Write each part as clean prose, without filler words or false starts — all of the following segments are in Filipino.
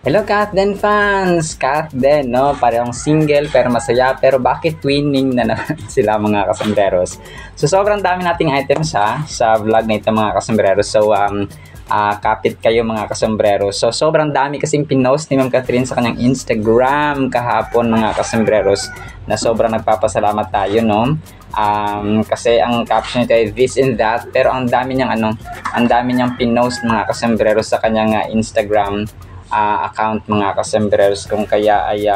Hello Kathden fans! Kathden, no? Parehong single pero masaya. Pero bakit twinning na naman sila mga kasambreros? So sobrang dami nating items sa vlog na ito mga kasambreros. So kapit kayo mga kasambreros. So sobrang dami kasing pinost ni Ma'am Catherine sa kanyang Instagram kahapon mga kasambreros na sobrang nagpapasalamat tayo, no? Kasi ang caption nito ay this and that, pero ang dami niyang pinost mga kasambreros sa kanyang Instagram account mga kasembreros, kung kaya ay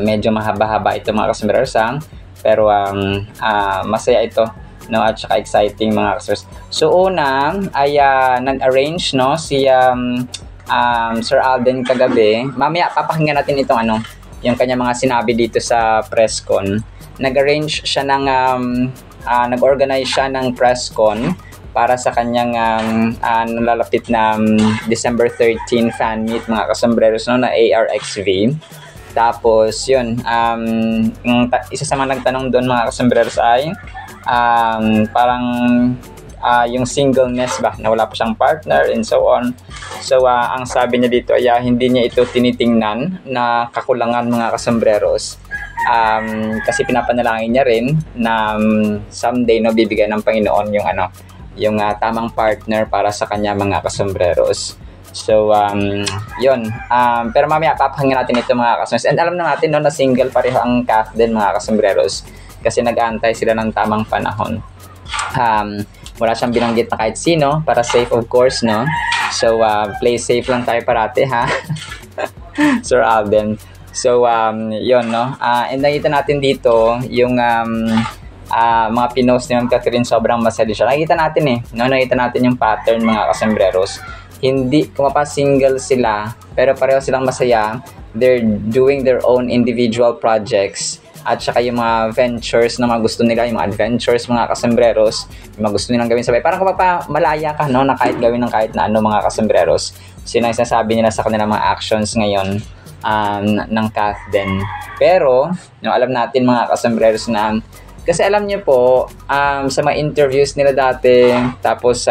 medyo mahaba-haba ito mga kasembreros pero masaya ito, no, at saka exciting mga kasembreros. So una ay nag-arrange, no, si Sir Alden kagabi. Mamaya papakinggan natin itong yung kanya mga sinabi dito sa press con. Nag-arrange siya ng nag-organize siya ng press con para sa kanyang nalalapit na December 13 fan meet mga kasambreros, no, na ARXV. Tapos yun, isa sa mga nagtanong doon mga kasambreros ay parang yung singleness ba, na wala pa siyang partner and so on. So ang sabi niya dito ay hindi niya ito tinitingnan na kakulangan mga kasambreros. Kasi pinapanalangin niya rin na someday, no, bibigyan ng Panginoon yung tamang partner para sa kanya mga kasambreros. So yun, pero mamaya papakinggan natin ito mga kasambreros. And alam na natin, no, na single pareho ang Kathden mga kasambreros kasi nag-aantay sila ng tamang panahon. Wala siyang binanggit na kahit sino, para safe of course, no. So play safe lang tayo parati, ha. Sir Alden. So yun, no, and nakita natin dito yung mga pinost ni Ma'am Catherine, sobrang masaya siya. Nakita natin no? Nakita natin yung pattern mga kasambreros. Hindi, kung single sila, pero pareho silang masaya. They're doing their own individual projects. At saka yung mga ventures na mga gusto nila, yung mga adventures mga kasambreros, yung mga gusto nilang gawin sabay. Parang malaya ka, no, na kahit gawin ng kahit na mga kasambreros. So yun ang sinasabi nila sa kanilang mga actions ngayon ng Kathden. Pero, alam natin mga kasambreros na kasi alam niyo po, sa mga interviews nila dati, tapos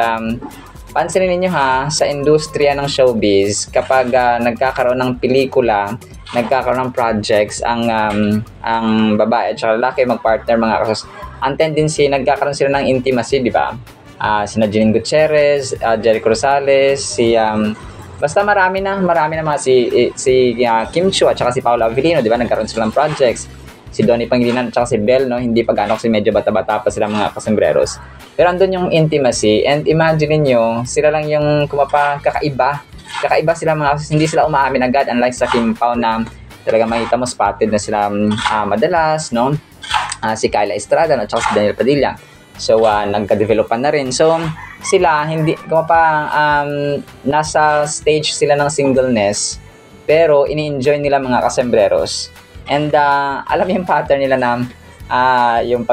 pansinin niyo sa industriya ng showbiz, kapag nagkakaroon ng pelikula, nagkakaroon ng projects, ang babae at saka lalaki magpartner mga kasos, ang tendency, nagkakaroon sila ng intimacy, di ba? Sina Jeline Gutierrez, Jericho Rosales, basta marami na mga si Kim Chiu at saka si Paula Avellino, di ba? Nagkaroon sila ng projects. Si Donnie Pangilinan at saka si Belle, no, hindi pa gano'n kasi medyo bata-bata pa sila mga kasambreros. Pero andun yung intimacy, and imagine niyo sila lang yung kakaiba sila mga kasambreros, hindi sila umaamin agad, unlike sa Kim Pao na talaga makita mo spotted na sila madalas, no, si Kyla Estrada at saka si Daniel Padilla. So nagka-developan na rin. So sila hindi nasa stage sila ng singleness, pero ini-enjoy nila mga kasambreros. And alam yung pattern nila na yung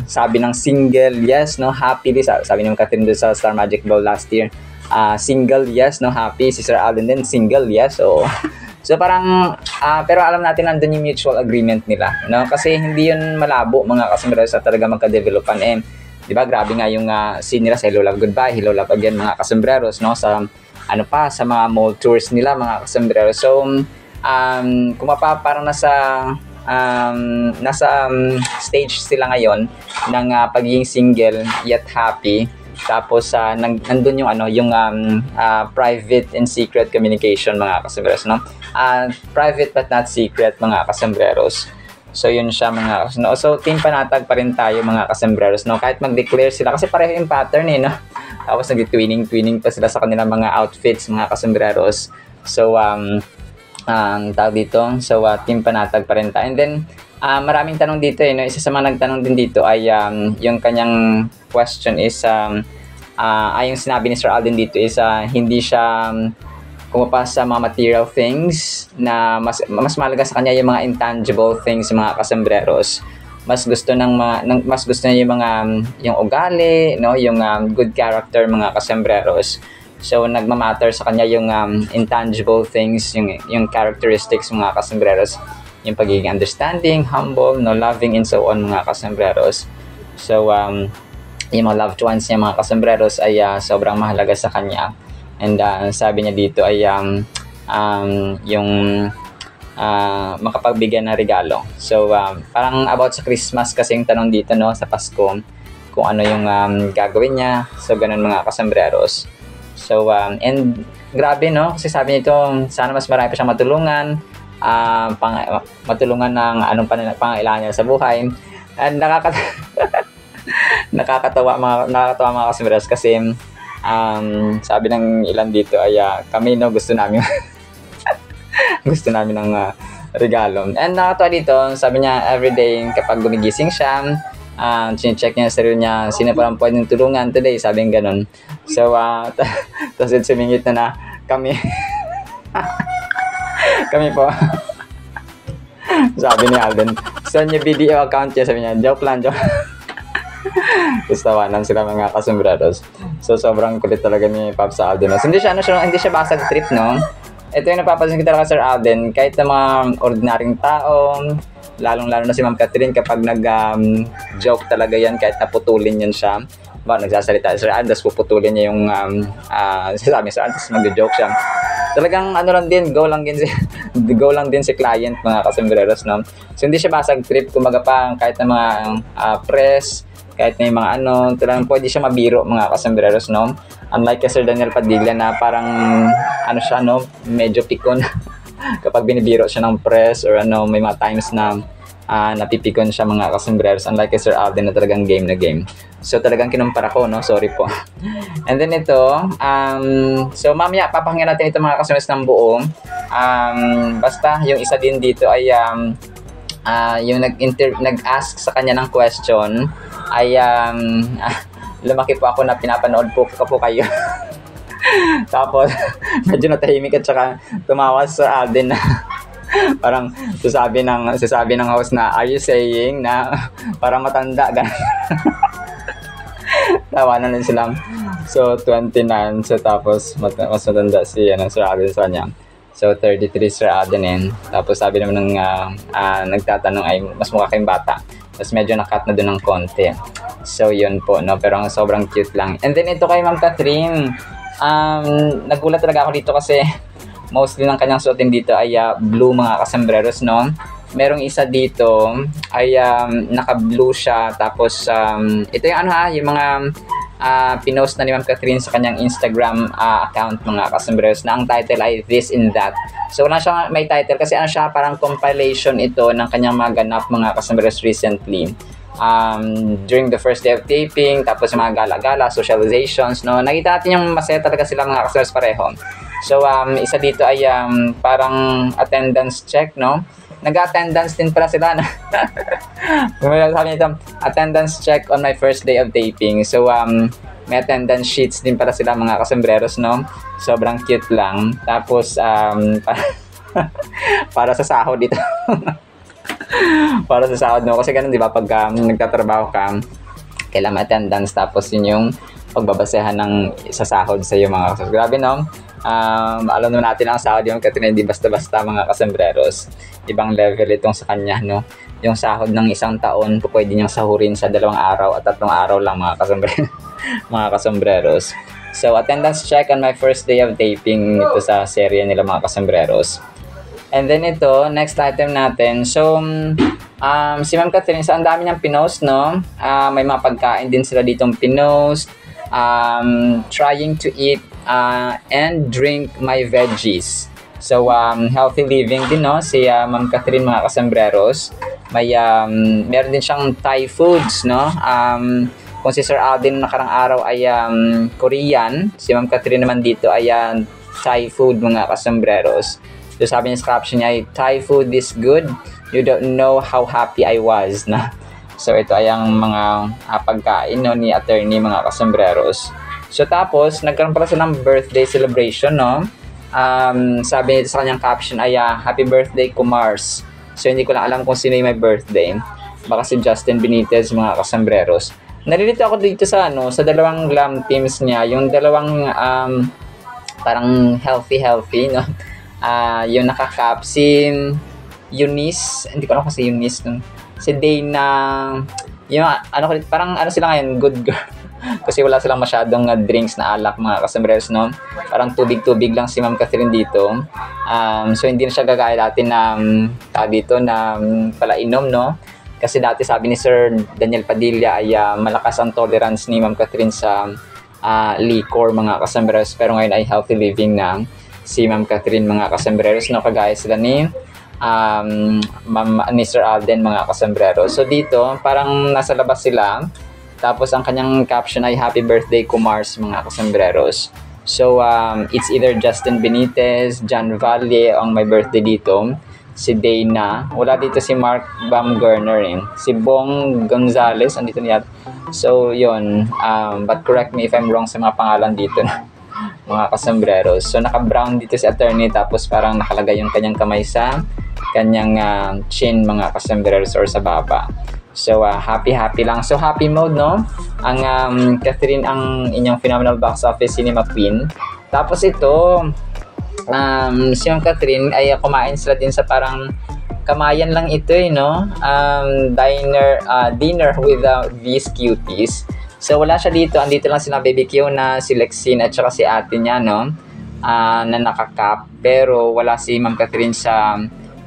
sabi ng single, yes, no, happy. Sabi ni Catherine doon sa Star Magic Ball last year, single, yes, no, happy. Si Sir Alden din, single, yes. So parang, pero alam natin nandun yung mutual agreement nila, no? Kasi hindi yun malabo mga kasambreros at talaga magka-developan. Di ba, grabe nga yung scene nila sa Hello Love Goodbye, Hello Love Again mga kasambreros, no? Sa sa mga mall tours nila mga kasambreros. So parang nasa stage sila ngayon ng pagiging single yet happy. Tapos nandun yung private and secret communication mga kasambreros, no? Private but not secret mga kasambreros. So yun siya mga kasambreros, no? So team panatag pa rin tayo mga kasambreros, no? Kahit mag-declare sila kasi pareho yung pattern, no? Tapos nag-twinning pa sila sa kanilang mga outfits mga kasambreros. So tawag dito. So team panatag pa rin tayo. And then maraming tanong dito, no? Isa sa mga nagtanong din dito ay yung kanyang question is yung sinabi ni Sir Alden dito is hindi siya sa mga material things, na mas mahalaga sa kanya yung mga intangible things mga kasambreros. Mas gusto niya yung mga yung ugali, no, yung good character mga kasambreros. So nagmamatter sa kanya yung intangible things, yung characteristics mga kasambreros, yung pagiging understanding, humble, no, loving and so on mga kasambreros. So yung mga loved ones niya mga kasambreros ay sobrang mahalaga sa kanya. And sabi niya dito ay yung makapagbigay ng regalo. So, parang about sa Christmas kasi yung tanong dito, no, sa Pasko, kung ano yung gagawin niya. So, ganun mga kasambreros. So, and grabe, no, kasi sabi nito, sana mas marami pa siyang matulungan, matulungan ng anong pangailangan niya sa buhay. And nakakatawa mga kasambreros kasi sabi ng ilan dito ay kami, no, gusto namin gusto namin ng regalo. And nakatawa dito, sabi niya everyday kapag gumigising siya, chine-check niya sa sarili niya, sino parang pwedeng tulungan today, sabi ng ganun. So, tapos sumingit na kami. Kami po. Sabi ni Alden. So, yung video account niya, sabi niya, joke lang, joke. Tapos tawanan sila mga kasambreros. So, sobrang kulit talaga ni Pops Alden. So, hindi siya basag trip, no? Ito yung napapansin ko talaga, Sir Alden, kahit na mga ordinaryong tao, lalong-lalo na si Ma'am Catherine, kapag nag-joke talaga yan, kahit naputulin yan siya, nagsasalita Sir Alden, tapos puputulin niya yung sasabi Sir Alden, tapos mag-joke siya. Talagang ano lang din, go lang din si client, mga kasambreros, no? So, hindi siya basag trip, kumbaga pa, kahit na mga press, kahit na yung mga talagang pwede siya mabiro, mga kasambreros, no? Unlike kay Sir Daniel Padilla na parang siya, no, medyo pikon kapag binibiro siya ng press or may mga times na napipikon siya, mga kasambreros, unlike kay Sir Alden na talagang game na game. So talagang kinumpara ko, no, sorry po. And then ito, so mamaya papakinggan natin ito, mga kasambreros, ng buo. Basta yung isa din dito ay yung nag-ask sa kanya ng question ay lumaki po ako na pinapanood po kayo. Tapos medyo natahimik at saka tumawa sa Alden na parang sasabi ng host na, are you saying na para matanda ganun? Tawanan din sila. So 29, so tapos mas matanda si Sir Alden sa kanya. So 33 Sir Alden. Tapos sabi naman ng nagtatanong ay mas mukha kayong bata. Tapos medyo nakat na doon ng konti. So yun po, no, pero sobrang cute lang. And then ito kay Ma'am Catherine, nagulat talaga ako dito kasi mostly ng kanyang suotin dito ay blue, mga kasambreros, no. Merong isa dito ay naka-blue siya, tapos ito yung yung mga pinost na ni Ma'am Catherine sa kanyang Instagram account, mga kasambreros, na ang title ay This and That. So wala siyang may title kasi siya parang compilation ito ng kanyang mga ganap, mga kasambreros, recently. During the first day of taping, tapos yung mga gala-gala, socializations, no, nakita natin yung masaya talaga sila, mga kasambreros, pareho. So isa dito ay parang attendance check, no. Nag-attendance din pala sila, no? Sabi nito, attendance check on my first day of taping. So may attendance sheets din pala sila, mga kasambreros, no. Sobrang cute lang. Tapos para sa sahod dito. Para sa sahod, no, kasi ganun, di ba, pag nagtatrabaho ka, kailangan attendance, tapos yun yung pagbabasehan ng sa sahod sa iyo, mga kasambreros. Grabe, no? Alam naman natin ang sahod yung Catherine, hindi basta-basta, mga kasambreros. Ibang level itong sa kanya, no? Yung sahod ng isang taon, pwede niyang sahurin sa 2 araw at 3 araw lang, mga kasambreros. Mga kasambreros. So, attendance check on my first day of taping ito sa serye nila, mga kasambreros. And then ito, next item natin. So, si Ma'am Catherine, ang dami niyang pinost, no? May mga pagkain din sila ditong pinost. Trying to eat and drink my veggies. So, healthy living din, no? Si Ma'am Catherine, mga kasambreros. Meron din siyang Thai foods, no? Kung si Sir Alden nakarang araw ay Korean, si Ma'am Catherine naman dito ay Thai food, mga kasambreros. So, sabi niya sa caption niya ay, Thai food is good. You don't know how happy I was, na. So, ito ay ang mga pagkain, no, ni attorney, mga kasambreros. So, tapos, nagkaroon pala siya ng birthday celebration, no? Sabi niya sa kanyang caption ay, Happy birthday, Kumars. So, hindi ko lang alam kung sino yung may birthday. Baka si Justin Benitez, mga kasambreros. Nalilito ako dito sa dalawang glam teams niya. Yung dalawang parang healthy, no? Yung naka-cap, si Eunice, hindi ko alam kung si Dana, yung parang sila ngayon, good girl. Kasi wala silang masyadong drinks na alak, mga kasambreros, no? Parang tubig-tubig lang si Ma'am Catherine dito. So hindi na siya gagaya dati na dito na palainom, no? Kasi dati sabi ni Sir Daniel Padilla ay malakas ang tolerance ni Ma'am Catherine sa liquor, mga kasambreros. Pero ngayon ay healthy living na si Ma'am Catherine, mga kasambreros, no? Kagaya sila ni ni Sir Alden, mga kasambreros. So dito parang nasa labas sila. Tapos ang kanyang caption ay Happy Birthday Kumars, mga kasambreros. So it's either Justin Benitez, John Valle ang may birthday dito, si Dana, wala dito si Mark Baumgartner, si Bong Gonzales andito niya. So yun, but correct me if I'm wrong sa mga pangalan dito na mga kasambreros. So naka-brown dito si attorney, tapos parang nakalagay yung kanyang kamay sa kanyang chin, mga kasambreros, or sa baba. So happy lang. So happy mode, no? Ang Catherine ang inyong phenomenal box office cinema queen. Tapos ito si Ma'am Catherine ay kumain sila din sa parang kamayan lang ito, no? Dinner with these cuties. So wala siya dito. Andito lang sila Baby Q na si Lexine at saka si ate niya, no? Na nakakap. Pero wala si Ma'am Catherine sa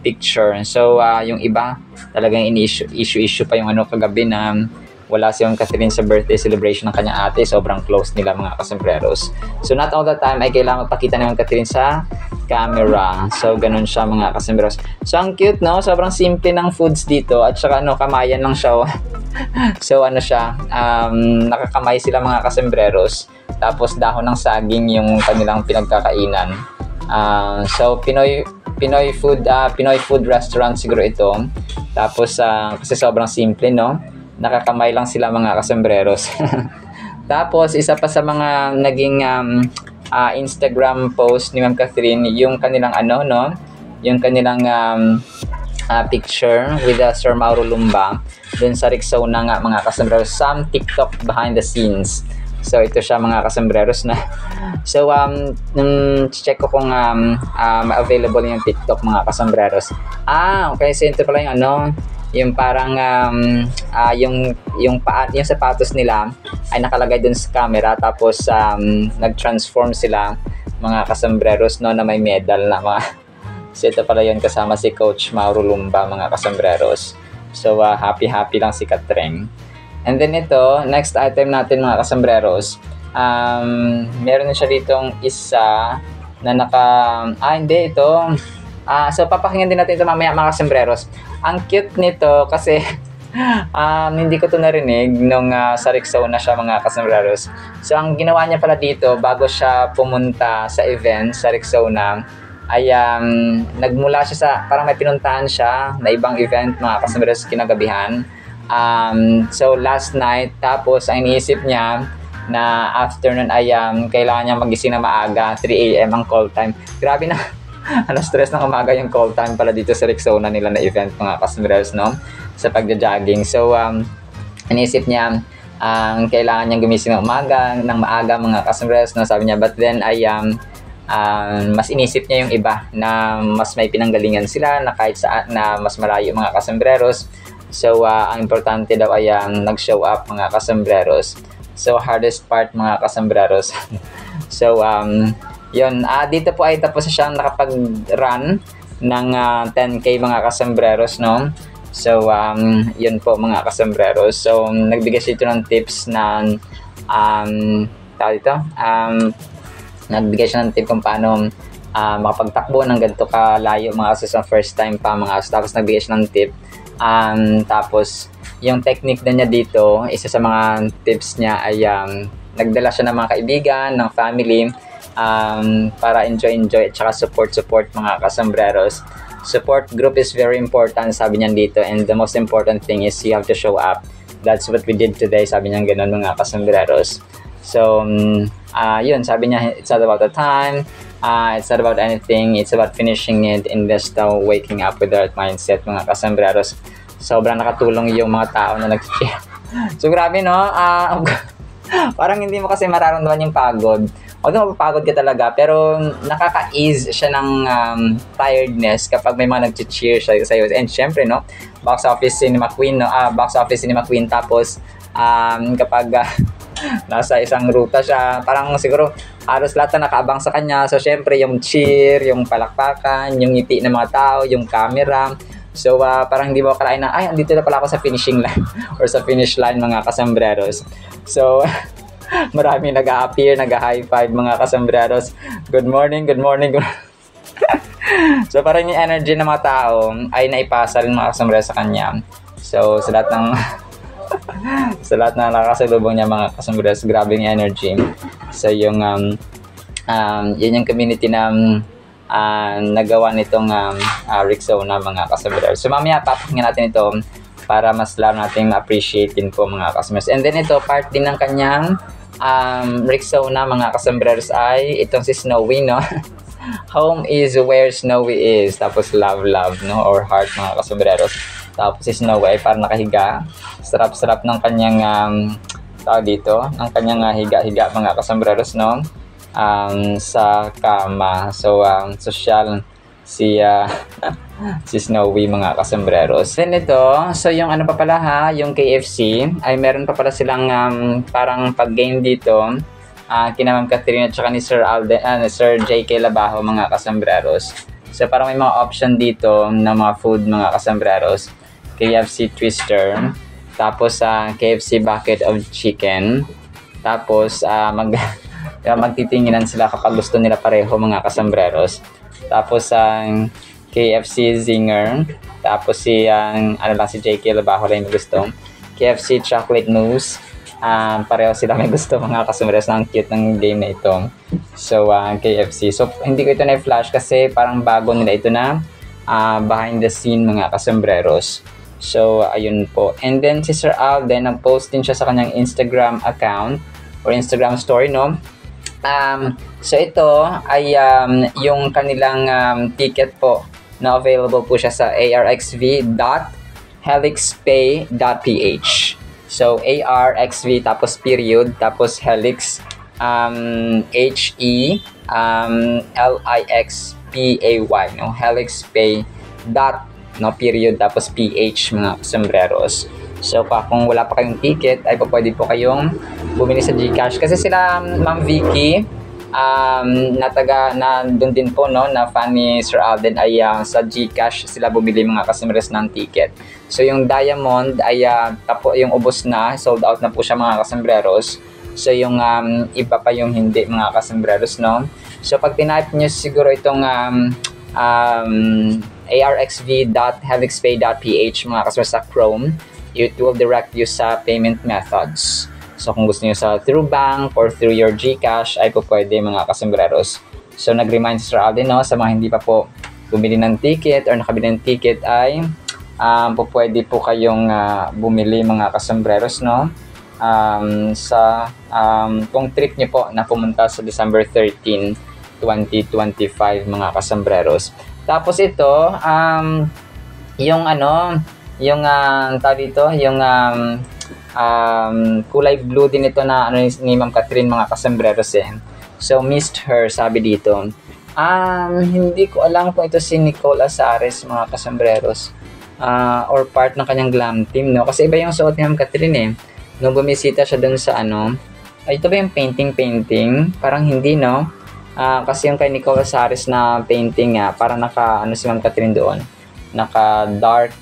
picture. So yung iba talagang issue pa yung kagabi na wala si Ma'am Catherine sa birthday celebration ng kanyang ate. Sobrang close nila, mga kasambreros. So not all the time ay kailangan magpakita ni Ma'am Catherine sa camera. So ganun siya, mga kasambreros. So ang cute, no? Sobrang simple ng foods dito at saka kamayan lang siya. So siya, nakakamay sila, mga kasambreros. Tapos dahon ng saging yung kanilang pinagkakainan. So Pinoy food restaurant siguro ito. Tapos kasi sobrang simple, no? Nakakamay lang sila, mga kasambreros. Tapos isa pa sa mga naging Instagram post ni Ma'am Catherine, yung kanilang yung kanilang picture with Sir Mauro Lumba dun sa Rexona nga, mga kasambreros. Some TikTok behind the scenes. So ito siya, mga kasambreros na. So check ko kung available yung TikTok, mga kasambreros. Okay, so ito pala yung yung parang yung sapatos nila ay nakalagay dun sa camera, tapos nag-transform sila, mga kasambreros, no, na may medal na mga. So ito pala yun, kasama si Coach Mauro Lumba, mga kasambreros. So happy lang si Katreng. And then ito, next item natin, mga kasambreros. Meron na siya ditong isa na hindi ito. So papakinggan din natin ito mamaya, mga kasambreros. Ang cute nito kasi hindi ko to narinig nung sa Rexona siya, mga kasambreros. So ang ginawa niya pala dito bago siya pumunta sa event sa Rexona ay nagmula siya sa parang may pinuntahan siya na ibang event, mga kasambreros, kinagabihan. So last night, tapos ang iniisip niya na afternoon ay kailangan niya magising na maaga, 3 AM ang call time. Grabe na. Alas 3 ng umaga yung call time pala dito sa Rexona nila na event, mga kasambreros, no? Sa pagja-jogging. So iniisip niya kailangan niyang gumising ng maaga, mga kasambreros, no? Sabi niya, but then ay mas inisip niya yung iba na mas may pinanggalingan sila na kahit saan na mas malayo, mga kasambreros. So ang importante daw ay nag-show up, mga kasambreros. So hardest part, mga kasambreros. So yun, dito po ay tapos siyang nakapag-run ng 10K, mga kasambreros, no? So yun po, mga kasambreros. So nagbigay siya ito ng tips na nagbigay siya ng tip kung paano makapagtakbo ng ganito kalayo, mga kasambreros, first time pa, mga kasambreros. Tapos nagbigay siya ng tip. Tapos yung technique na niya dito, isa sa mga tips niya ay nagdala siya ng mga kaibigan, ng family, para enjoy at saka support, mga kasambreros. Support group is very important, sabi niya dito, and the most important thing is you have to show up. That's what we did today, sabi niya ganun, mga kasambreros. So yun, sabi niya, it's not about the time, it's not about anything, it's about finishing it and just waking up with the right mindset, mga kasambreros. Sobrang nakatulong yung mga tao na nag-cheer. So grabe, no? Parang hindi mo kasi mararamdaman yung pagod. Although mapapagod ka talaga, pero nakaka-ease siya ng tiredness kapag may mga nag-cheer sa'yo. And syempre, no? Box office cinema queen, no? Box office cinema queen. Tapos kapag nasa isang ruta siya. Parang siguro halos lahat na nakaabang sa kanya. So, syempre, yung cheer, yung palakpakan, yung ngiti ng mga tao, yung camera. So, parang hindi mo akalain na, ay, andito na pala ako sa finishing line or sa finish line, mga kasambreros. So, marami nag-a-appear, nag-high five, mga kasambreros. Good morning, good morning, good So, parang yung energy ng mga tao ay naipasa rin mga kasambreros sa kanya. So, sa lahat ng sa lahat na nakakasalubong niya mga kasambreros, grabe yung energy. So, yung yun yung community na nagawa nitong Rexona, mga kasambreros. So, mamaya papakinggan natin ito para mas lalo natin ma-appreciate din po, mga kasambreros. And then ito, part din ng kanyang Rexona, mga kasambreros, ay itong si Snowy, no? Home is where Snowy is. Tapos love, no? Or heart, mga kasambreros. Tapos si Snowy ay parang nakahiga. Sarap-sarap ng kanyang tawag dito, ng kanyang higa-higa, mga kasambreros, no? Sa kama. So, social si si Snowy, mga kasambreros. Then ito, so yung ano pa pala yung KFC, ay meron pa pala silang parang pag-game dito. Kina Ma'am Catherine at saka ni Sir Sir JK Labajo, mga kasambreros. So parang may mga option dito na mga food, mga kasambreros. KFC Twister, tapos KFC Bucket of Chicken, tapos magtitinginan sila kapag gusto nila pareho, mga kasambreros. Tapos ang KFC Zinger, tapos si JK Labajo rin gusto. KFC Chocolate Mousse, pareho sila may gusto, mga kasambreros. Ang cute ng game na ito. So KFC, so hindi ko ito na-flash kasi parang bago nila ito na behind the scene, mga kasambreros. So ayun po. And then si Sir Alden, nag-post din siya sa kanyang Instagram account or Instagram story, no? So ito ay yung kanilang ticket po na available po siya sa arxv.helixpay.ph. So arxv tapos period tapos helix HELIXPAY, no? helixpay period tapos ph, mga kasambreros. So kung wala pa kayong ticket ay pwede po kayong bumili sa GCash kasi sila Ma'am Vicky na doon din po, no, na fan ni Sir Alden ay sa GCash sila bumili, mga kasambreros, ng ticket. So yung Diamond ay yung ubos na, sold out na po siya, mga kasambreros. So yung iba pa yung hindi, mga kasambreros, no. So pag tinype nyo siguro itong arxv.helixpay.ph, mga kasambreros, sa Chrome, it will direct you sa payment methods. So kung gusto niyo sa through bank or through your GCash ay pwede, mga kasambreros. So nag-remind si Sir Alden, no, sa mga hindi pa po bumili ng ticket or nakabili ng ticket ay pwede po kayong bumili, mga kasambreros, no, sa kung trip niyo po na pumunta sa December 13, 2025, mga kasambreros. Tapos ito yung tawag dito, yung kulay blue din ito na ni Ma'am Catherine, mga kasambreros, So missed her, sabi dito. Hindi ko alam kung ito si Nicole Azares, mga kasambreros, or part ng kanyang glam team, no? Kasi iba yung suot ni Ma'am Catherine, nung bumisita siya dun sa ay ito ba yung painting? Parang hindi, no? Kasi yung kay Nicole Azares na painting parang si Ma'am Catherine doon, naka dark,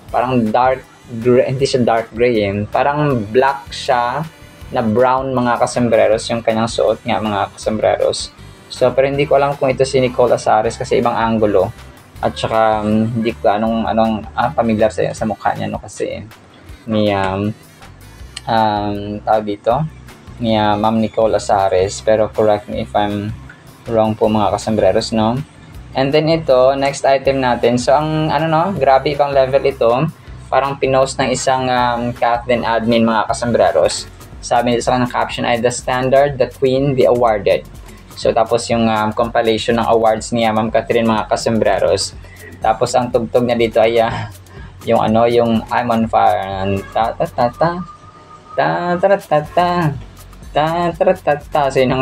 parang dark gray, hindi siya dark gray, parang black siya na brown, mga kasambreros, yung kanyang suot nga, mga kasambreros. So pero hindi ko alam kung ito si Nicole Azares kasi ibang angulo, at saka hindi ko anong familiar sa mukha niya, no, kasi ni tawag dito ni Ma'am Nicole Azares, pero correct me if I'm wrong po, mga kasambreros, no. And then ito, next item natin. So ang grabe, ibang level ito. Parang pinost ng isang Kathleen admin, mga kasambreros. Sabi nito sa kanyang caption ay the standard, the queen, the awarded. So tapos yung compilation ng awards niya, Ma'am Catherine, mga kasambreros. Tapos ang tugtog niya dito ay yung I'm on fire, ta ta ta ta ta ta ta ta ta ta ta. So yun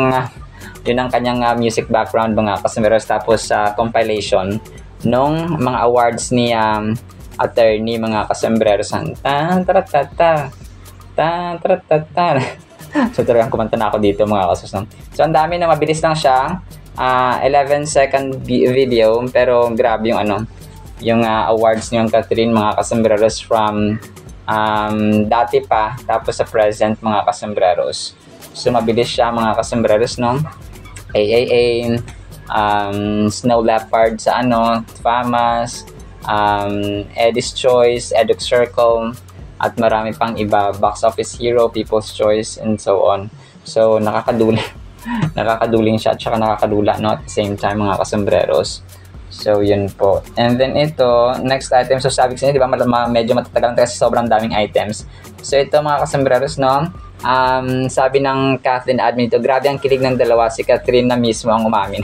ang kanyang music background, mga kasambreros. Tapos sa compilation nung mga awards ni attorney, mga kasambreros, ta ta ta ta Ta, ta, ta, ta. So talagang kumanta na ako dito mga kasus. No? So ang dami na, mabilis lang siya. 11-second video, pero grabe yung yung awards niyo Catherine mga kasambreros from dati pa tapos sa present mga kasambreros. So mabilis siya mga kasambreros, no? AAA, Snow Leopard sa FAMAS, Eddie's Choice, Edux Circle, at marami pang iba, Box Office Hero, People's Choice, and so on. So nakakaduling siya at saka nakakadula, no, at the same time mga kasambreros. So yun po. And then ito, next item. So sabi ko sa inyo, di ba, medyo matatagal kasi sobrang daming items. So ito mga kasambreros, no, sabi ng Kathleen admin ito, grabe ang kilig ng dalawa, si Catherine na mismo ang umamin.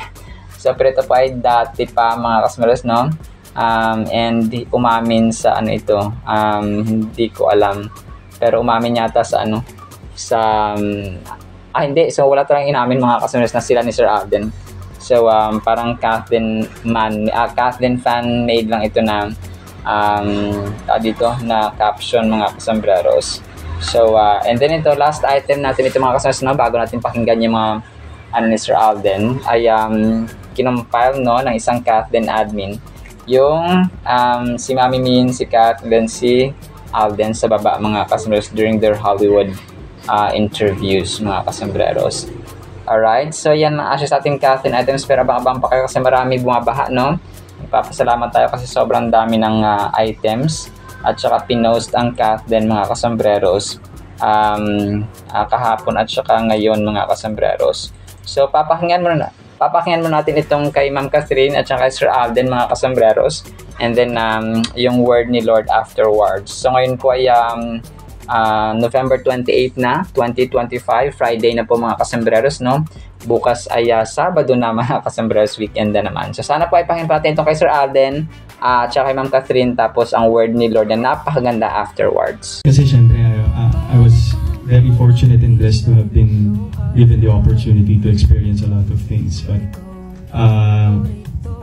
So pero ito po ay dati pa mga kasambreros, no, and umamin sa ito, hindi ko alam, pero umamin yata sa hindi, so wala talagang inamin mga kasambreros na sila ni Sir Alden. So parang Kathleen fan made lang ito na dito na caption mga kasambreros. So and then ito, last item natin ito mga kasambreros, no, bago natin pakinggan yung mga ni Sir Alden, ay kinompile, no, ng isang Kathleen admin yung si Mami Min, si Kathleen, si Alden sa baba mga kasambreros during their Hollywood interviews mga kasambreros. Alright, so yan ang asya sa ating Kathleen items, pero abang-abang pa kayo kasi marami bumabaha, no? Nagpapasalamat tayo kasi sobrang dami ng items at saka pinost ang Kathleen mga kasambreros kahapon at saka ngayon mga kasambreros. So papakinggan mo natin itong kay Ma'am Catherine at saka kay Sir Alden mga kasambreros, and then yung word ni Lord afterwards. So ngayon po ay November 28 na, 2025, Friday na po mga kasambreros, no? Bukas ay Sabado na mga kasambreros, weekend na naman. So sana po ay pakinggan natin itong kay Sir Alden at saka kay Ma'am Catherine, tapos ang word ni Lord na napakaganda afterwards. Kasi syempre I was very fortunate and blessed to have been given the opportunity to experience a lot of things, but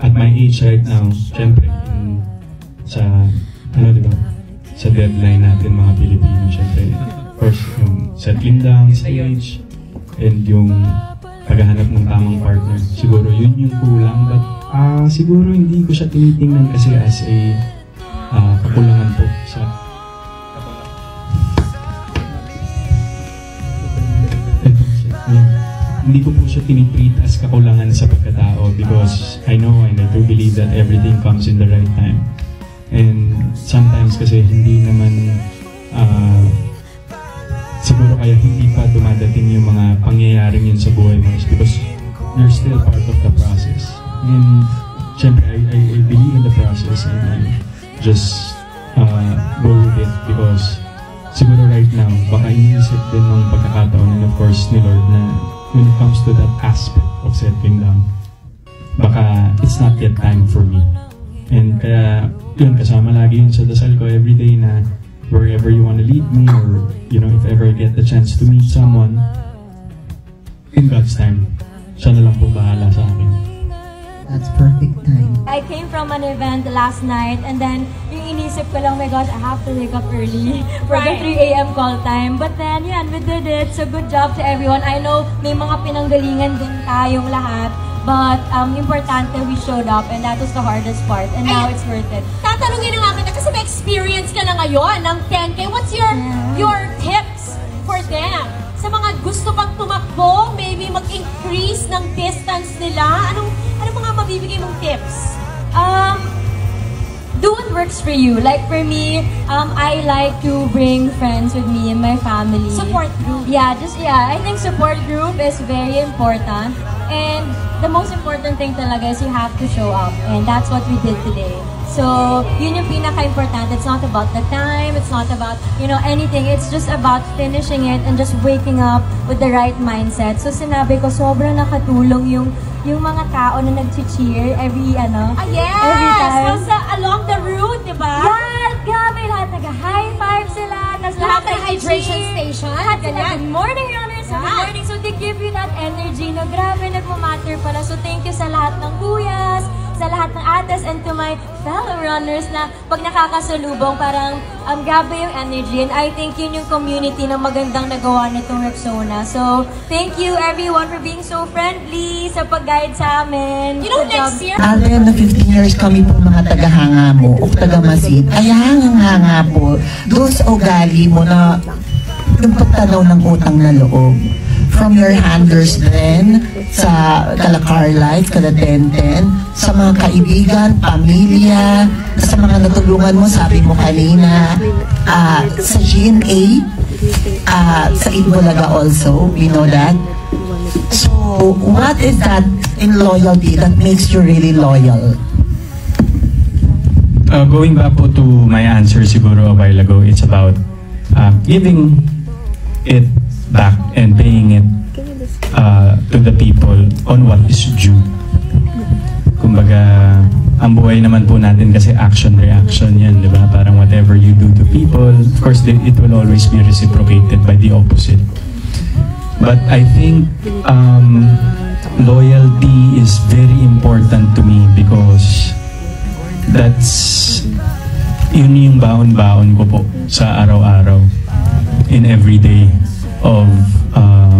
at my age right now, syempre diba, sa deadline natin mga Pilipino, syempre first yung settling down stage and yung paghahanap ng tamang partner, siguro yun yung kulang, but siguro hindi ko siya tinitingnan kasi as a kakulangan po sa hindi ko po siya tinitreat as kakulangan sa pagkatao, because I know and I do believe that everything comes in the right time. And sometimes kasi hindi naman siguro kaya hindi pa dumadating yung mga pangyayaring yun sa buhay mo is because you're still part of the process. And syempre I believe in the process and I just go with it, because siguro right now baka iniisip din ng pagkakataon and of course ni Lord na when it comes to that aspect of settling down, baka it's not yet time for me. And kaya yun, kasama lagi yun sa dasal ko everyday na wherever you want to lead me, or if ever I get the chance to meet someone, in God's time, siya na lang po bahala sa akin. That's perfect time. I came from an event last night, and then yung inisip ko lang, my gosh, I have to wake up early for the 3 a.m. call time. But then, yan, we did it. So good job to everyone. I know may mga pinanggalingan din tayong lahat. But importante, we showed up, and that was the hardest part. And now it's worth it. Tatanungin na nga kita kasi may experience ka na ngayon ng 10K. What's your tips for them? Sa mga gusto pang tumakbo, maybe mag-increase ng distance nila, anong mga mabibigay mong tips? Do what works for you. Like for me, I like to bring friends with me and my family. Support group. Yeah, I think support group is very important. And the most important thing talaga is you have to show up. And that's what we did today. So, yun yung pinaka-important. It's not about the time, it's not about, anything. It's just about finishing it and just waking up with the right mindset. So, sinabi ko, sobrang nakatulong yung mga tao na nag-cheer every yes! Every time. So, along the route, diba? Yes! Grabe, lahat nag-high five sila. Lahat ng hydration station. Lahat sila, good morning, runners. Good morning. So, they give you that energy na grabe, nagmamatter pala. So, thank you sa lahat ng kuyas, sa lahat ng Marites and to my fellow runners na pag nakakasalubong, parang grabe yung energy. And I think yun yung community na magandang nagawa nitong Rexona. So, thank you everyone for being so friendly sa pag-guide sa amin. You know, Good job. next year, Alden, na 15 years kami po mga taga-hanga mo o taga-masid. Ay hangang-hanga po. Doon sa ugali mo na yung pagtanaw ng utang na loob. From your handlers then, sa Kalakar Life, Kalatenten, sa mga kaibigan, pamilya, sa mga natulungan mo, sabi mo kanina, sa GNA, sa Itbulaga also, we know that. So, what is that in loyalty that makes you really loyal? Going back po to my answer siguro a while ago, it's about giving it back and paying it to the people on what is due. Kumbaga, ang buhay naman po natin kasi action-reaction yan, di ba? Parang whatever you do to people, of course, it will always be reciprocated by the opposite. But I think loyalty is very important to me because yun yung baon-baon ko po sa araw-araw in every day of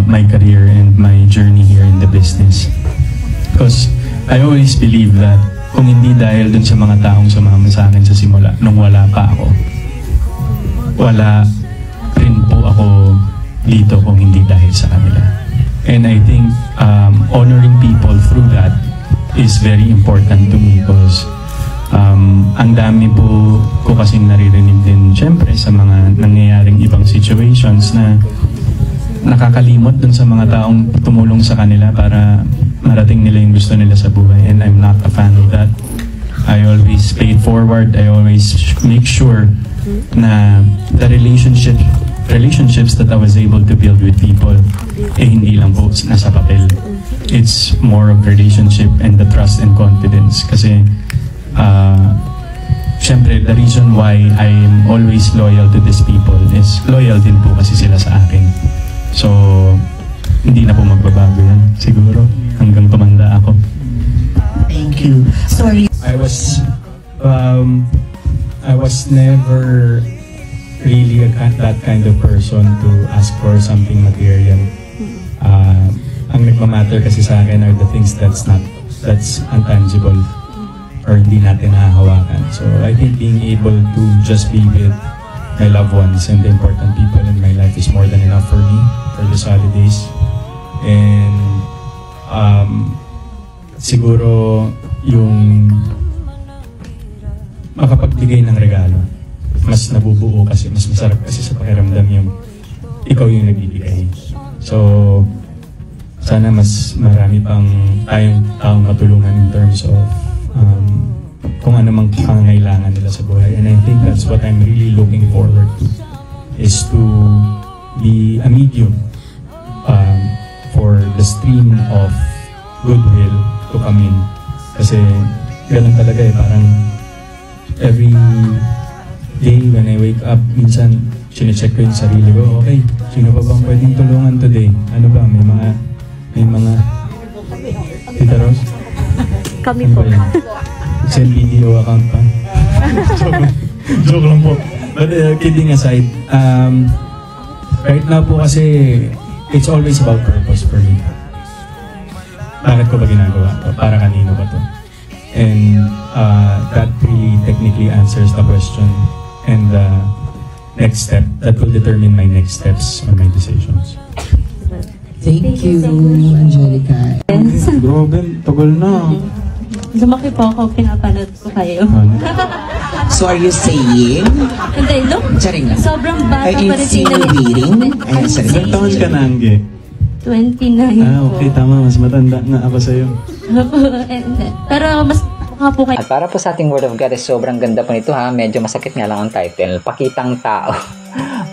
my career and my journey here in the business. Because I always believe that kung hindi dahil dun sa mga taong sumama sa akin sa simula, nung wala pa ako, wala rin po ako dito kung hindi dahil sa kanila. And I think honoring people through that is very important to me because ang dami po ko kasing naririnig din syempre sa mga nangyayaring ibang situations na nakakalimot dun sa mga taong tumulong sa kanila para marating nila yung gusto nila sa buhay, and I'm not a fan of that. I always pay it forward. I always make sure na the relationships that I was able to build with people hindi lang po nasa papel. It's more of relationship and the trust and confidence kasi syempre, the reason why I'm always loyal to these people is loyal din po kasi sila sa akin. So, hindi na po magbabago yan, siguro, hanggang tumanda ako. Thank you. Sorry. I was never really that kind of person to ask for something material. Ang nagmamatter kasi sa akin are the things that's intangible or hindi natin nahahawakan. So I think being able to just be with my loved ones and the important people in my life is more than enough for me for this holidays. And siguro yung makapagbigay ng regalo, mas nabubuo kasi, mas masarap kasi sa pakiramdam yung ikaw yung nagbibigay. So sana mas marami pang tayong taong matulungan in terms of kung ano mang pangangailangan nila sa buhay. And I think that's what I'm really looking forward to, is to be a medium for the stream of goodwill to come in. Kasi ganun talaga parang every day when I wake up, minsan sinecheck ko yung sarili ko, okay, sino pa bang pwedeng tulungan today? Ano ba, may mga Tita Rose? Kami po. Send video account pa? Joke lang po. But kidding aside, right now po kasi it's always about purpose for me. Bakit ko ba ginagawa to? Para kanino ba to? And that really technically answers the question and the next step that will determine my next steps or my decisions. Thank you, Angelica. Grabe, tagal na. Lumaki po ako, pinapanood ko kayo. So are you saying? Hindi, look, Charing lang. sobrang bata Are pa you rin insinuating? Ay, sorry. Ilang taon ka na, Angge? 29 po. Okay, tama. Mas matanda nga ako sa'yo. Pero mas mukha po kayo. At para po sa ating Word of God, sobrang ganda po nito ha. Medyo masakit nga lang ang title. Pakitang Tao.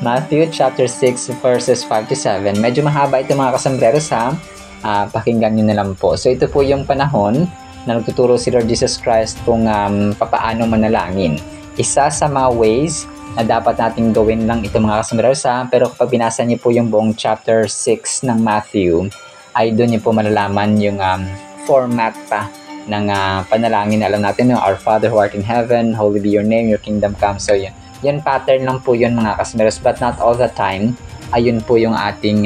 Matthew chapter 6 verses 5 to 7. Medyo mahaba ito mga kasambreros ha. Pakinggan nyo na lang po. So ito po yung panahon na nagtuturo si Lord Jesus Christ kung papaano manalangin. Isa sa mga ways na dapat nating gawin lang ito mga kasambreros ha. Pero kapag binasa niyo po yung buong chapter 6 ng Matthew, ay doon niyo po malalaman yung format pa panalangin na alam natin, no? Our Father who art in heaven, holy be your name, your kingdom come. So yun pattern lang po yun mga kasmeros, but not all the time. Ayun po yung ating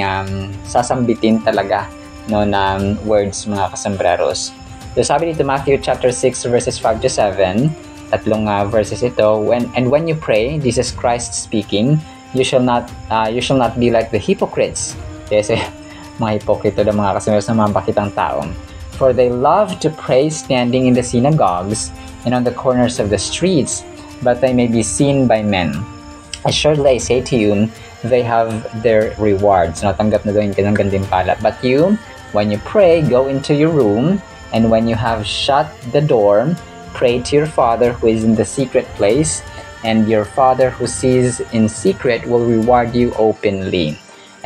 sasambitin talaga, no, na words mga kasambreros. So sabi dito Matthew chapter 6 verses 5 to 7, tatlong verses ito. When you pray, this is Christ speaking, you shall not be like the hypocrites. Kasi mga hipokrito na mga kasambreros na mga bakitang tao. For they love to pray standing in the synagogues and on the corners of the streets, but they may be seen by men. Assuredly I say to you, they have their rewards. Natanggap na doon yung ganun pala. But you, when you pray, go into your room, and when you have shut the door, pray to your Father who is in the secret place, and your Father who sees in secret will reward you openly.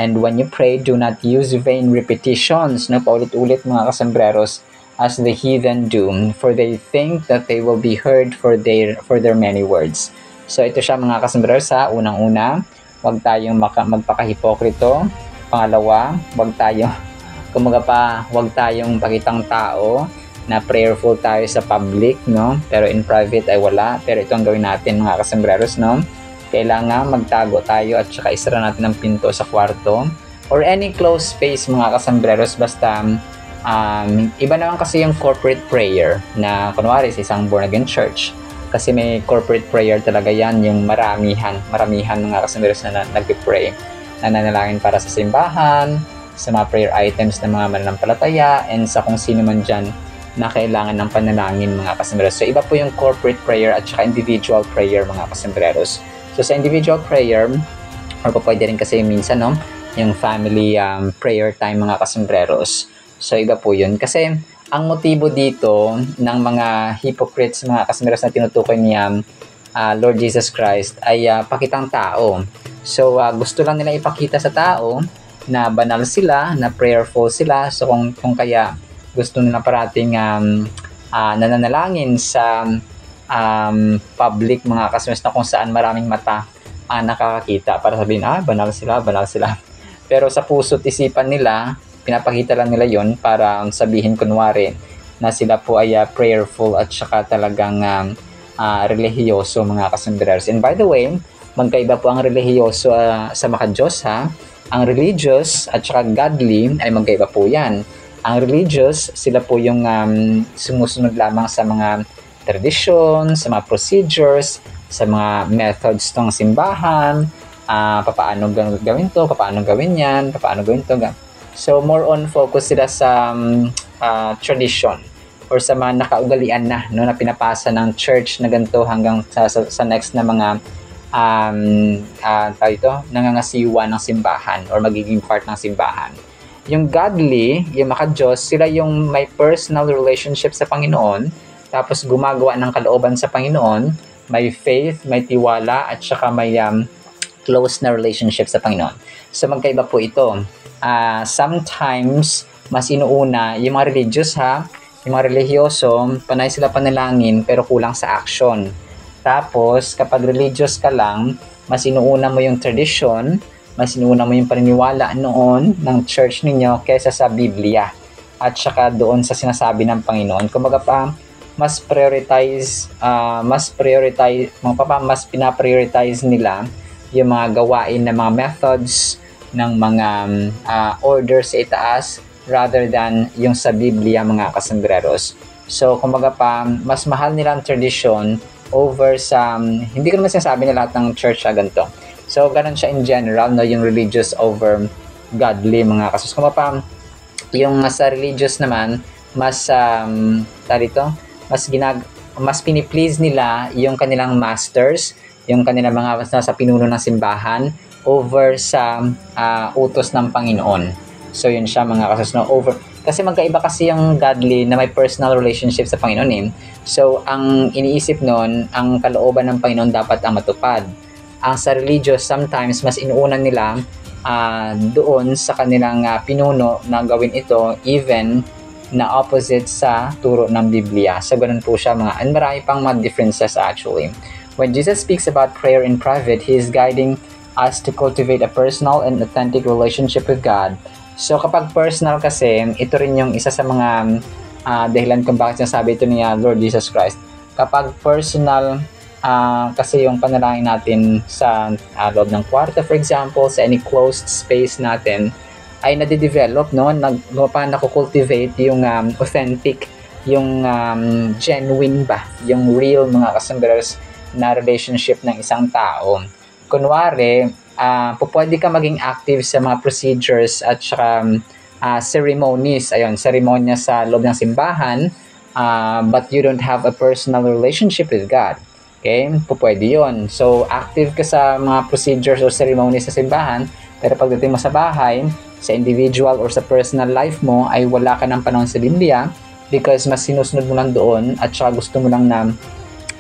And when you pray, do not use vain repetitions, no, paulit-ulit mga kasambreros, as the heathen do, for they think that they will be heard for their many words. So ito siya mga kasambreros, ha. Unang-una, huwag tayong magpakahipokrito. Pangalawa, huwag tayong pakitang tao na prayerful tayo sa public, no? Pero in private ay wala. Pero ito ang gawin natin mga kasambreros, no? Kailangan magtago tayo at saka isara natin ang pinto sa kwarto or any closed space mga kasambreros. Basta iba naman kasi yung corporate prayer na kunwari sa isang born again church, kasi may corporate prayer talaga yan, yung maramihan mga kasambreros na nag-pray, nananalangin para sa simbahan, sa mga prayer items ng mga mananampalataya, and sa kung sino man dyan na kailangan ng panalangin mga kasambreros. So iba po yung corporate prayer at saka individual prayer mga kasambreros. So sa individual prayer, or pwede rin kasi minsan, no, yung family prayer time mga kasambreros. So iba po yun. Kasi ang motibo dito ng mga hypocrites mga kasambreros na tinutukoy niya Lord Jesus Christ ay pakitang tao. So gusto lang nila ipakita sa tao na banal sila, na prayerful sila. So kung kaya gusto nila parating nananalangin sa public mga kasambreros na kung saan maraming mata nakakakita para sabihin, banal sila. Pero sa puso't isipan nila, pinapakita lang nila yon para sabihin kunwari na sila po ay prayerful at saka talagang relihiyoso mga kasambreros. And by the way, magkaiba po ang relihiyoso sa maka-Diyos, ha. Ang religious at saka godly ay magkaiba po yan. Ang religious, sila po yung sumusunod lamang sa mga tradition, sa mga procedures, sa mga methods ng simbahan, paano gawin to, paano gawin yan, paano gawin to. So more on focus sila sa tradition or sa mga nakaugalian na, no, na pinapasa ng church na ganito hanggang sa next na mga nangangasiwa ng simbahan or magiging part ng simbahan. Yung godly, yung maka-Diyos, sila yung may personal relationship sa Panginoon, tapos gumagawa ng kalooban sa Panginoon, may faith, may tiwala, at saka may close na relationship sa Panginoon. So magkaiba po ito. Sometimes, mas inuuna yung mga religious, ha, yung mga relihiyoso, panay sila panalangin pero kulang sa action. Tapos, kapag religious ka lang, mas inuuna mo yung tradition, mas inuuna mo yung paniniwala noon ng church ninyo kaysa sa Biblia at saka doon sa sinasabi ng Panginoon. Kumbaga pa, mas pinaprioritize nila yung mga gawain na mga methods ng mga orders sa itaas rather than yung sa Biblia mga kasambreros. So kumbaga pa, mas mahal nila ang tradition over sa, hindi ko naman sinasabi na lahat ng church ganito. So ganun siya in general, no, yung religious over godly mga kasus. Kumbaga pa, yung sa religious naman, mas mas piniplease nila yung kanilang masters, yung kanilang mga nasa pinuno ng simbahan over sa utos ng Panginoon. So yun siya mga kasus, no, over. Kasi magkaiba kasi yung godly na may personal relationship sa Panginoon, eh. So ang iniisip nun, ang kalooban ng Panginoon dapat ang matupad. Ang sa religious, sometimes mas inuuna nila doon sa kanilang pinuno na gawin ito, even na opposite sa turo ng Biblia. So, ganun po siya mga, and marami pang mga differences actually. When Jesus speaks about prayer in private, He is guiding us to cultivate a personal and authentic relationship with God. So, kapag personal kasi, ito rin yung isa sa mga dahilan kung bakit sinasabi ito ni Lord Jesus Christ. Kapag personal kasi yung panalangin natin sa loob ng kwarto, for example, sa any closed space natin, ay nade-develop, no? Nakukultivate yung authentic, yung genuine ba, yung real, mga kasambreros, na relationship ng isang tao. Kunwari, pwede ka maging active sa mga procedures at saka ceremonies, seremonya sa loob ng simbahan, but you don't have a personal relationship with God. Okay? Pwede yun. So, active ka sa mga procedures or ceremonies sa simbahan, pero pagdating mo sa bahay, sa individual or sa personal life mo, ay wala ka ng panahon sa Biblia because mas sinusunod mo lang doon at saka gusto mo lang na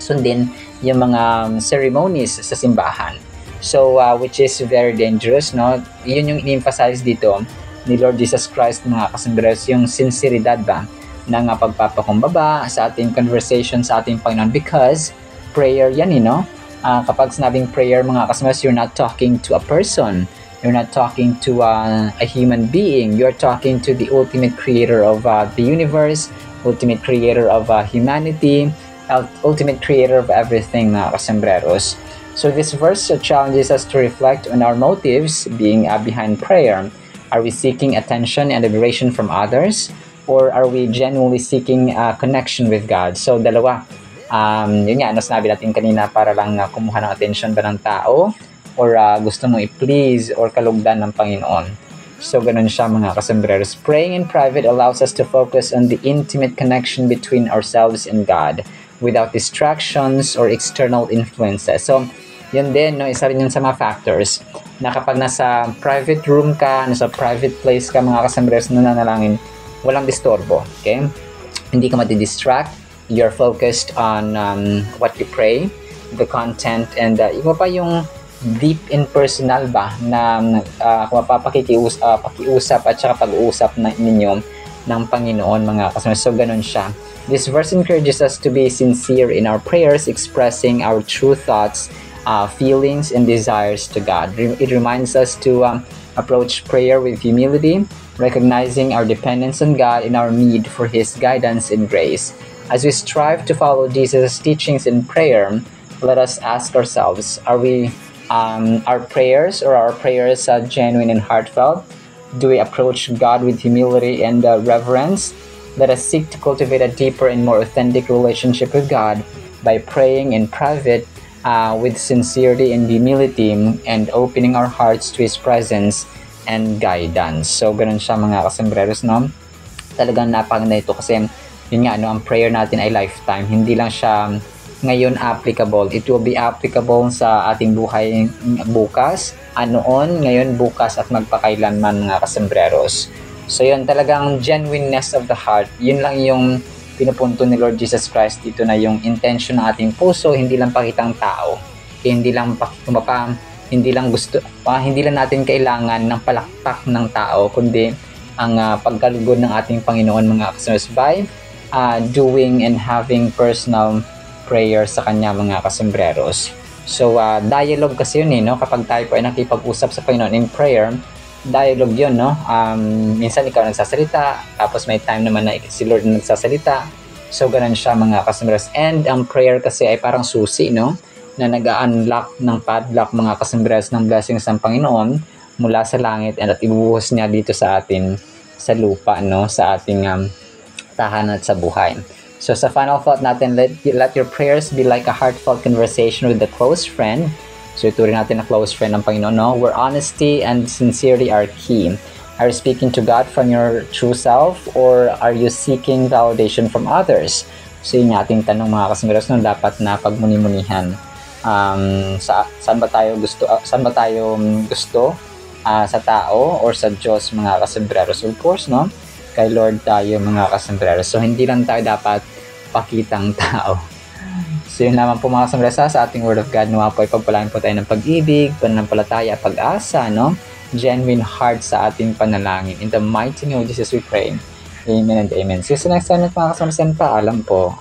sundin yung mga ceremonies sa simbahan. So, which is very dangerous, no? Yun yung in-emphasize dito ni Lord Jesus Christ, mga kasambreros, yung sinceridad ba ng pagpapakumbaba sa ating conversation sa ating Panginoon, because prayer yan, no? Kapag sinabing prayer, mga kasambreros, you're not talking to a person. You're not talking to a human being. You're talking to the ultimate creator of the universe, ultimate creator of humanity, ultimate creator of everything, mga kasambreros. So this verse challenges us to reflect on our motives being behind prayer. Are we seeking attention and adoration from others? Or are we genuinely seeking connection with God? So dalawa. Yun nga, sinabi natin kanina, para lang kumuha ng attention ba ng tao? Or gusto mong i-please or kalugdan ng Panginoon. So ganun siya, mga kasambreros. Praying in private allows us to focus on the intimate connection between ourselves and God without distractions or external influences. So yun din, no, isa rin yun sa mga factors na kapag nasa private room ka, nasa private place ka, mga kasambreros, nananalangin, walang disturbo. Okay? Hindi ka mati-distract. You're focused on what you pray, the content, and iba pa yung deep and personal ba na pakiusap at saka pag-uusap ninyo ng Panginoon, mga kasama. So ganun siya. This verse encourages us to be sincere in our prayers, expressing our true thoughts, feelings, and desires to God. It reminds us to approach prayer with humility, recognizing our dependence on God and our need for His guidance and grace. As we strive to follow Jesus' teachings in prayer, let us ask ourselves, our prayers genuine and heartfelt? Do we approach God with humility and reverence? Let us seek to cultivate a deeper and more authentic relationship with God by praying in private with sincerity and humility and opening our hearts to His presence and guidance. So, ganun siya, mga kasambreros, no? Talagang napakaganda ito kasi yun nga, no, ang prayer natin ay lifetime. Hindi lang siya ngayon applicable. It will be applicable sa ating buhay bukas, noon, ngayon, bukas, at magpakailanman, mga kasambreros. So yun, talagang genuineness of the heart. Yun lang yung pinupunto ni Lord Jesus Christ dito, na yung intention ng ating puso, hindi lang pakitang tao. Hindi lang hindi lang natin kailangan ng palakpak ng tao, kundi ang pagkalugod ng ating Panginoon, mga kasambreros, by doing and having personal prayer sa Kanya, mga kasambreros. So, dialogue kasi yun, no? Kapag tayo po ay nakipag-usap sa Panginoon in prayer, dialogue yun, no? Minsan ikaw nagsasalita, tapos may time naman na si Lord na nagsasalita. So, ganun siya, mga kasambreros. And ang prayer kasi ay parang susi, no? Na nag-unlock ng padlock, mga kasambreros, ng blessings ng Panginoon mula sa langit, at ibubuhos niya dito sa atin sa lupa, no? Sa ating tahanan at sa buhay. So sa final thought natin, let your prayers be like a heartfelt conversation with a close friend. So ituring natin na close friend ng Panginoon, no? Where honesty and sincerity are key. Are you speaking to God from your true self, or are you seeking validation from others? So yun yung ating tanong, mga kasambreros, no? Dapat na pagmuni-munihan. Saan ba tayo gusto? Sa tao or sa Diyos, mga kasambreros? Of course, no? Kay Lord tayo, mga kasambreros. So hindi lang tayo dapat pakitang tao. So yun naman po, mga kasambreros, sa ating Word of God. Nawa po ay pagpalain po tayo ng pag-ibig, pananampalataya, pag-asa, no? Genuine heart sa ating panalangin. In the mighty name of Jesus we pray. Amen and amen. See you sa next time, mga kasambreros. Paalam po.